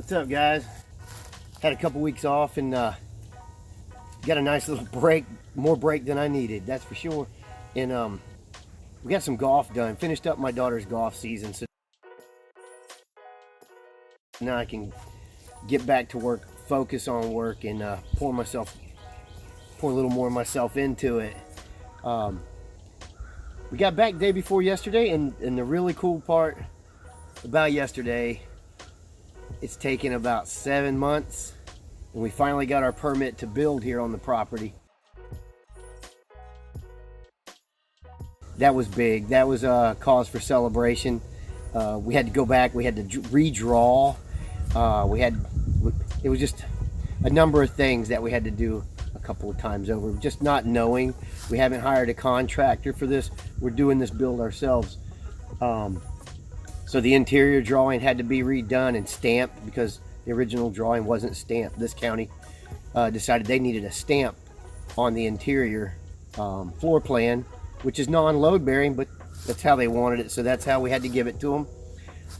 What's up, guys? Had a couple weeks off and got a nice little break, more break than I needed, that's for sure. And we got some golf done, finished up my daughter's golf season, so now I can get back to work, focus on work, and pour a little more of myself into it. We got back day before yesterday, and the really cool part about yesterday, it's taken about 7 months, and we finally got our permit to build here on the property. That was big. That was a cause for celebration. We had to go back. We had to redraw. It was just a number of things that we had to do a couple of times over. Just not knowing. We haven't hired a contractor for this. We're doing this build ourselves. So the interior drawing had to be redone and stamped because the original drawing wasn't stamped. This county decided they needed a stamp on the interior floor plan, which is non-load bearing, but that's how they wanted it, so that's how we had to give it to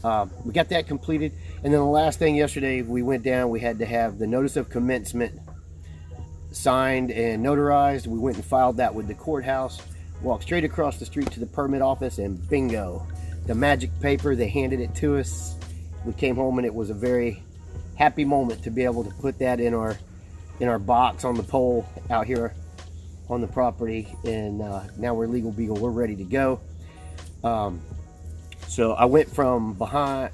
them. We got that completed, and then the last thing yesterday, we went down, we had to have the notice of commencement signed and notarized. We went and filed that with the courthouse, walked straight across the street to the permit office, and bingo, the magic paper, they handed it to us. We came home and it was a very happy moment to be able to put that in our box on the pole out here on the property, and now we're legal beagle, we're ready to go. So I went from behind,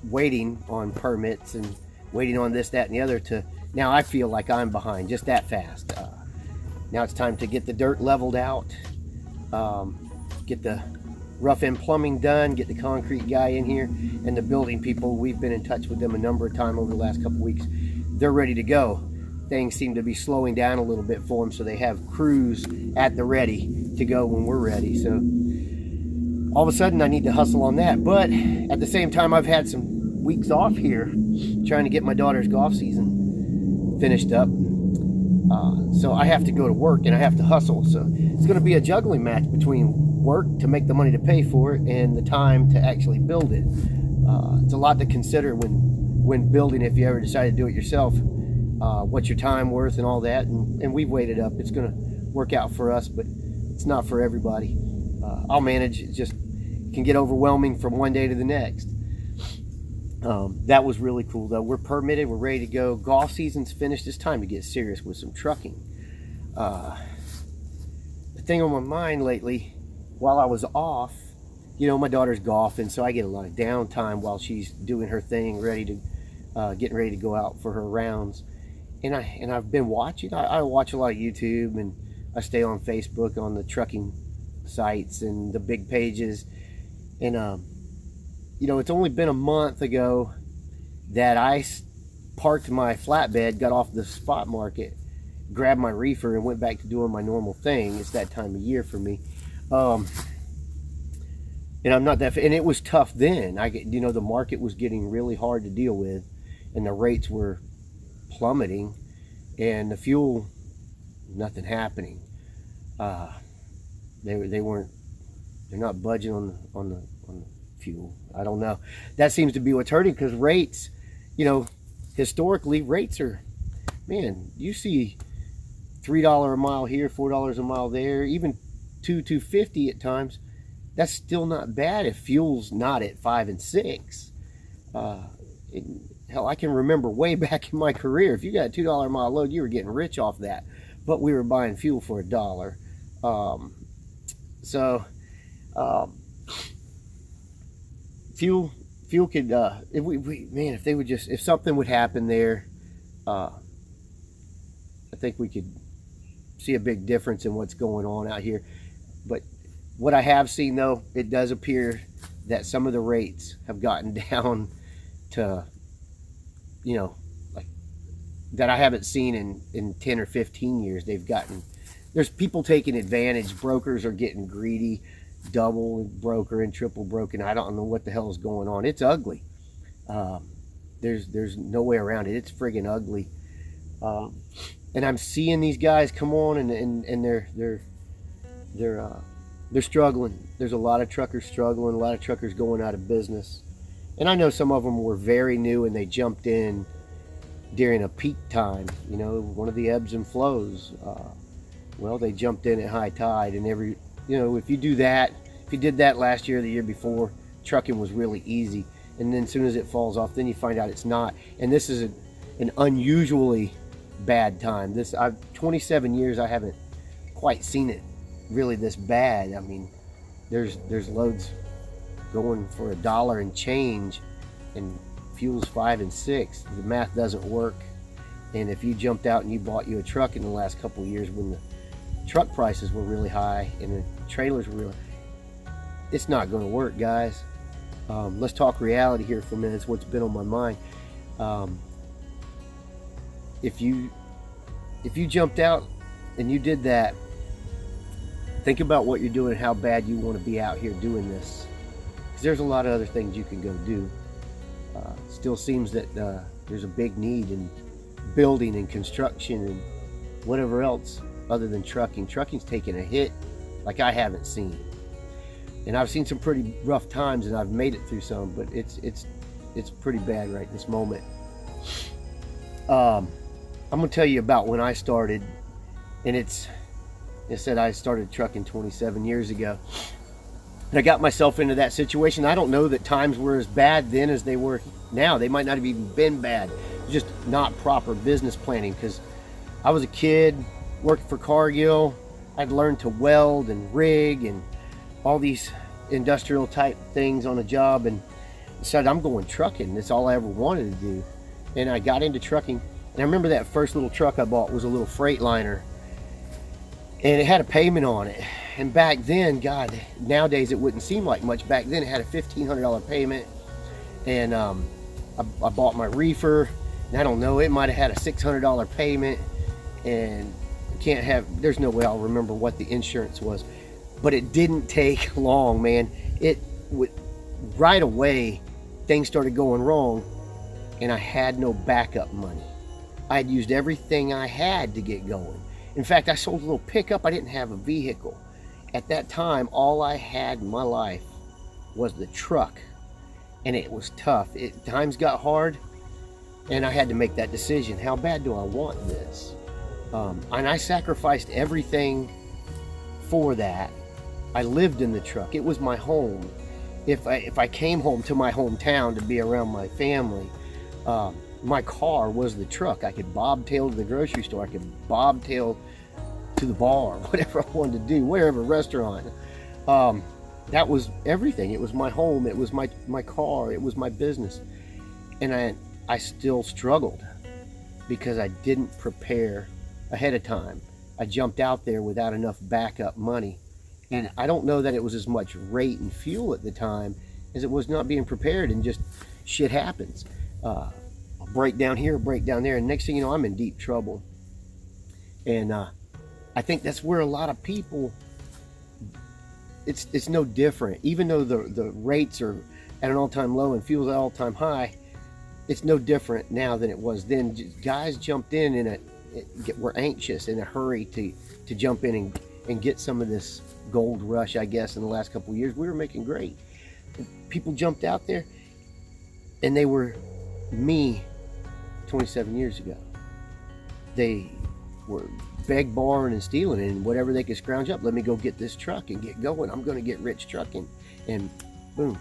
waiting on permits and waiting on this, that, and the other, to now I feel like I'm behind just that fast. Now it's time to get the dirt leveled out, get the rough end plumbing done, get the concrete guy in here, and the building people, we've been in touch with them a number of times over the last couple weeks. They're ready to go. Things seem to be slowing down a little bit for them, so they have crews at the ready to go when we're ready. So all of a sudden I need to hustle on that, but at the same time I've had some weeks off here trying to get my daughter's golf season finished up. So I have to go to work and I have to hustle, so it's going to be a juggling match between work to make the money to pay for it and the time to actually build it. It's a lot to consider when building, if you ever decide to do it yourself. What's your time worth and all that, and we've weighed it up. It's going to work out for us, but it's not for everybody. I'll manage. It just can get overwhelming from one day to the next. That was really cool though. We're permitted, we're ready to go. Golf season's finished. It's time to get serious with some trucking. The thing on my mind lately, while I was off, my daughter's golfing, so I get a lot of downtime while she's doing her thing, getting ready to go out for her rounds. And I've been watching. I watch a lot of YouTube, and I stay on Facebook on the trucking sites and the big pages. And it's only been a month ago that I parked my flatbed, got off the spot market, grabbed my reefer, and went back to doing my normal thing. It's that time of year for me. And I'm not that, and it was tough then. The market was getting really hard to deal with, and the rates were plummeting, and the fuel, nothing happening. They're not budging on the fuel. I don't know. That seems to be what's hurting, because rates, historically rates are, man, you see $3 a mile here, $4 a mile there, even $2.50 at times. That's still not bad if fuel's not at 5 and 6. Hell, I can remember way back in my career, if you got a $2 a mile load, you were getting rich off that. But we were buying fuel for $1. Fuel could, if something would happen there, I think we could see a big difference in what's going on out here. But what I have seen, though, it does appear that some of the rates have gotten down to, like that I haven't seen in 10 or 15 years. There's people taking advantage. Brokers are getting greedy, double broker and triple broken. I don't know what the hell is going on. It's ugly. There's no way around it. It's friggin' ugly. And I'm seeing these guys come on, and they're struggling. There's a lot of truckers struggling, a lot of truckers going out of business. And I know some of them were very new and they jumped in during a peak time, you know, one of the ebbs and flows. Well, they jumped in at high tide, and you know, if you do that, if you did that last year or the year before, trucking was really easy. And then as soon as it falls off, then you find out it's not. And this is an unusually bad time. 27 years, I haven't quite seen it really this bad. I mean, there's loads going for $1 and change, and fuel's 5 and 6. The math doesn't work. And if you jumped out and you bought you a truck in the last couple of years when the truck prices were really high and the trailers were really, it's not going to work, guys. Let's talk reality here for a minute. It's what's been on my mind. If you jumped out and you did that, think about what you're doing and how bad you want to be out here doing this. Because there's a lot of other things you can go do. Still seems that there's a big need in building and construction and whatever else other than trucking. Trucking's taking a hit like I haven't seen. And I've seen some pretty rough times, and I've made it through some, but it's pretty bad right this moment. I'm gonna tell you about when I started, and I said I started trucking 27 years ago, and I got myself into that situation. I don't know that times were as bad then as they were now. They might not have even been bad, just not proper business planning. Because I was a kid, worked for Cargill. I'd learned to weld and rig and all these industrial type things on a job, and decided I'm going trucking. That's all I ever wanted to do. And I got into trucking, and I remember that first little truck I bought was a little Freightliner, and it had a payment on it. And back then, God, nowadays it wouldn't seem like much. Back then it had a $1,500 payment, and I bought my reefer, and I don't know, it might have had a $600 payment, and there's no way I'll remember what the insurance was. But it didn't take long, man. Right away, things started going wrong, and I had no backup money. I had used everything I had to get going. In fact, I sold a little pickup. I didn't have a vehicle. At that time, all I had in my life was the truck, and it was tough. Times got hard, and I had to make that decision. How bad do I want this? And I sacrificed everything for that. I lived in the truck. It was my home. If I came home to my hometown to be around my family, my car was the truck. I could bobtail to the grocery store. I could bobtail to the bar, whatever I wanted to do, wherever, restaurant. That was everything. It was my home. It was my car. It was my business. And I still struggled because I didn't prepare ahead of time. I jumped out there without enough backup money. And I don't know that it was as much rate and fuel at the time as it was not being prepared, and just shit happens. A breakdown here, a breakdown there, and next thing you know, I'm in deep trouble. And I think that's where a lot of people, it's no different. Even though the rates are at an all-time low and fuel's at an all-time high, it's no different now than it was then. Guys jumped in were anxious, in a hurry to jump in and get some of this gold rush, I guess. In the last couple of years, we were making great. People jumped out there, and they were me 27 years ago. They were beg, borrowing, and stealing, and whatever they could scrounge up. Let me go get this truck and get going. I'm going to get rich trucking. And boom,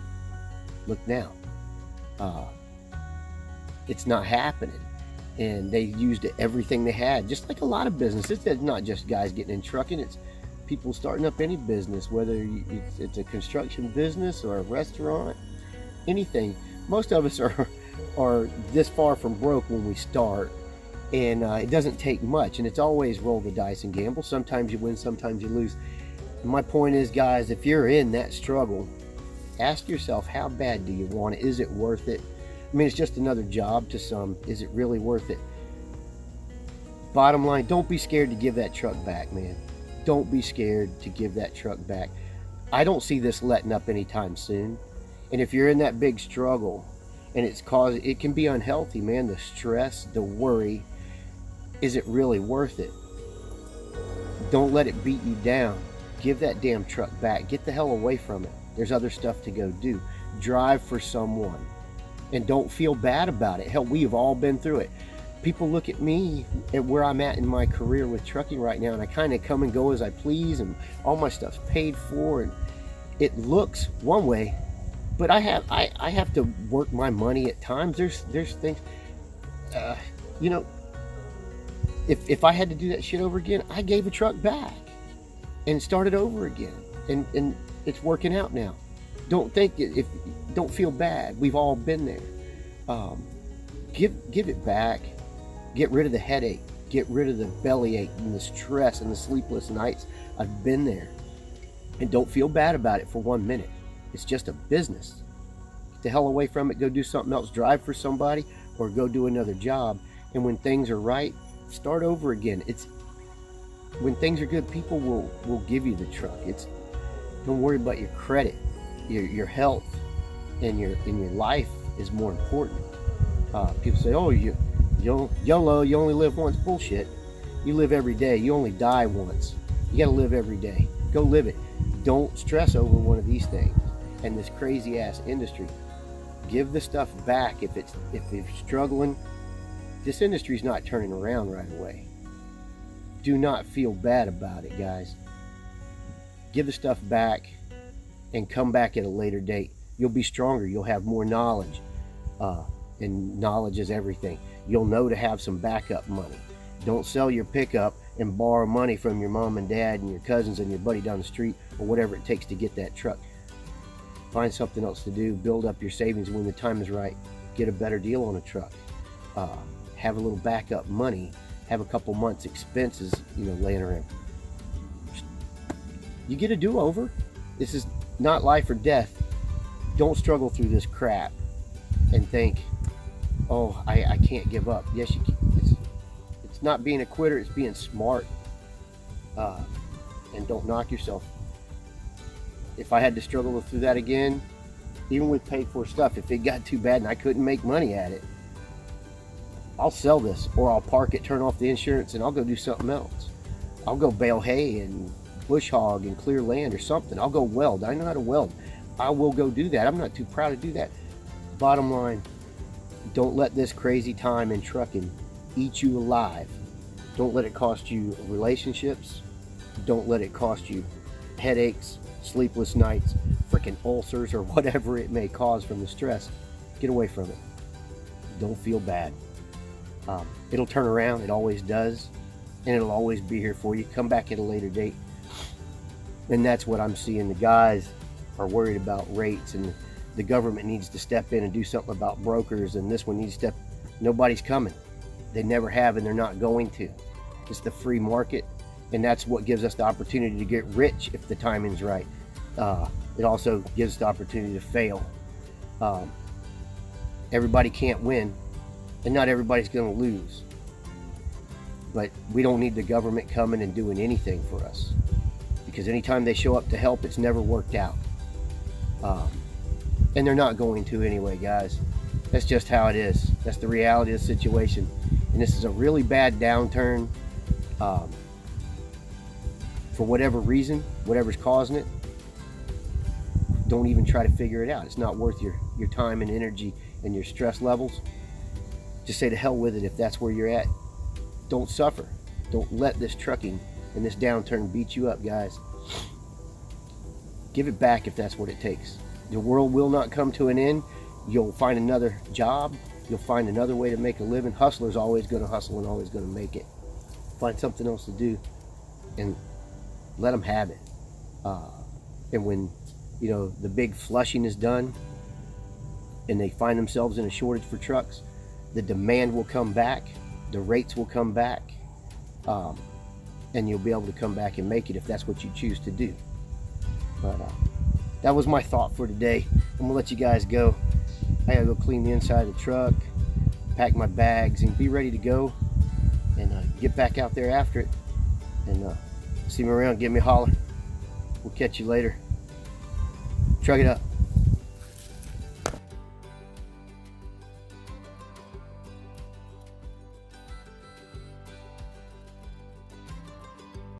look now. It's not happening. And they used everything they had, just like a lot of businesses. It's not just guys getting in trucking. It's people starting up any business, whether it's a construction business or a restaurant, anything. Most of us are this far from broke when we start, and it doesn't take much, and it's always roll the dice and gamble. Sometimes you win, sometimes you lose. And my point is, guys, if you're in that struggle, ask yourself, how bad do you want it? Is it worth it? I mean, it's just another job to some. Is it really worth it? Bottom line, don't be scared to give that truck back, man. Don't be scared to give that truck back. I don't see this letting up anytime soon. And if you're in that big struggle, and it can be unhealthy, man. The stress, the worry. Is it really worth it? Don't let it beat you down. Give that damn truck back. Get the hell away from it. There's other stuff to go do. Drive for someone. and don't feel bad about it. Hell, we have all been through it. People look at me at where I'm at in my career with trucking right now, and I kind of come and go as I please, and all my stuff's paid for, and it looks one way, but I have to work my money at times. There's things, you know, if I had to do that shit over again, I gave a truck back and started over again, and it's working out now. Don't feel bad. We've all been there. Give it back. Get rid of the headache. Get rid of the bellyache and the stress and the sleepless nights. I've been there. And don't feel bad about it for 1 minute. It's just a business. Get the hell away from it. Go do something else. Drive for somebody or go do another job. And when things are right, start over again. When things are good, people will give you the truck. Don't worry about your credit. Your health and your life is more important. People say, "Oh, YOLO, you only live once." Bullshit. You live every day. You only die once. You got to live every day. Go live it. Don't stress over one of these things and this crazy ass industry. Give the stuff back if you're struggling. This industry's not turning around right away. Do not feel bad about it, guys. Give the stuff back and come back at a later date. You'll be stronger. You'll have more knowledge. And knowledge is everything. You'll know to have some backup money. Don't sell your pickup and borrow money from your mom and dad and your cousins and your buddy down the street or whatever it takes to get that truck. Find something else to do. Build up your savings when the time is right. Get a better deal on a truck. Have a little backup money. Have a couple months expenses, laying around. You get a do-over. This is not life or death. Don't struggle through this crap and think, "Oh, I can't give up." Yes, you can. It's not being a quitter. It's being smart. And don't knock yourself. If I had to struggle through that again, even with paid for stuff, if it got too bad and I couldn't make money at it, I'll sell this, or I'll park it, turn off the insurance, and I'll go do something else. I'll go bale hay and bush hog and clear land or something. I'll go weld. I know how to weld. I will go do that. I'm not too proud to do that. Bottom line, don't let this crazy time in trucking eat you alive. Don't let it cost you relationships. Don't let it cost you headaches, sleepless nights, freaking ulcers, or whatever it may cause from the stress. Get away from it. Don't feel bad. It'll turn around. It always does. And it'll always be here for you. Come back at a later date. And that's what I'm seeing. The guys are worried about rates, and the government needs to step in and do something about brokers, and this one needs to step. Nobody's coming. They never have, and they're not going to. It's the free market, and that's what gives us the opportunity to get rich if the timing's right. It also gives us the opportunity to fail. Everybody can't win, and not everybody's going to lose. But we don't need the government coming and doing anything for us, because anytime they show up to help, it's never worked out. And they're not going to anyway, guys. That's just how it is. That's the reality of the situation. And this is a really bad downturn. For whatever reason, whatever's causing it, don't even try to figure it out. It's not worth your time and energy and your stress levels. Just say to hell with it if that's where you're at. Don't suffer. Don't let this trucking and this downturn beat you up, guys. Give it back if that's what it takes. The world will not come to an end. You'll find another job. You'll find another way to make a living. Hustler's always going to hustle and always going to make it. Find something else to do and let them have it. And when the big flushing is done and they find themselves in a shortage for trucks, the demand will come back, the rates will come back, and you'll be able to come back and make it if that's what you choose to do. But that was my thought for today. I'm gonna let you guys go. I gotta go clean the inside of the truck, pack my bags, and be ready to go, and get back out there after it. And see me around, give me a holler. We'll catch you later. Truck it up.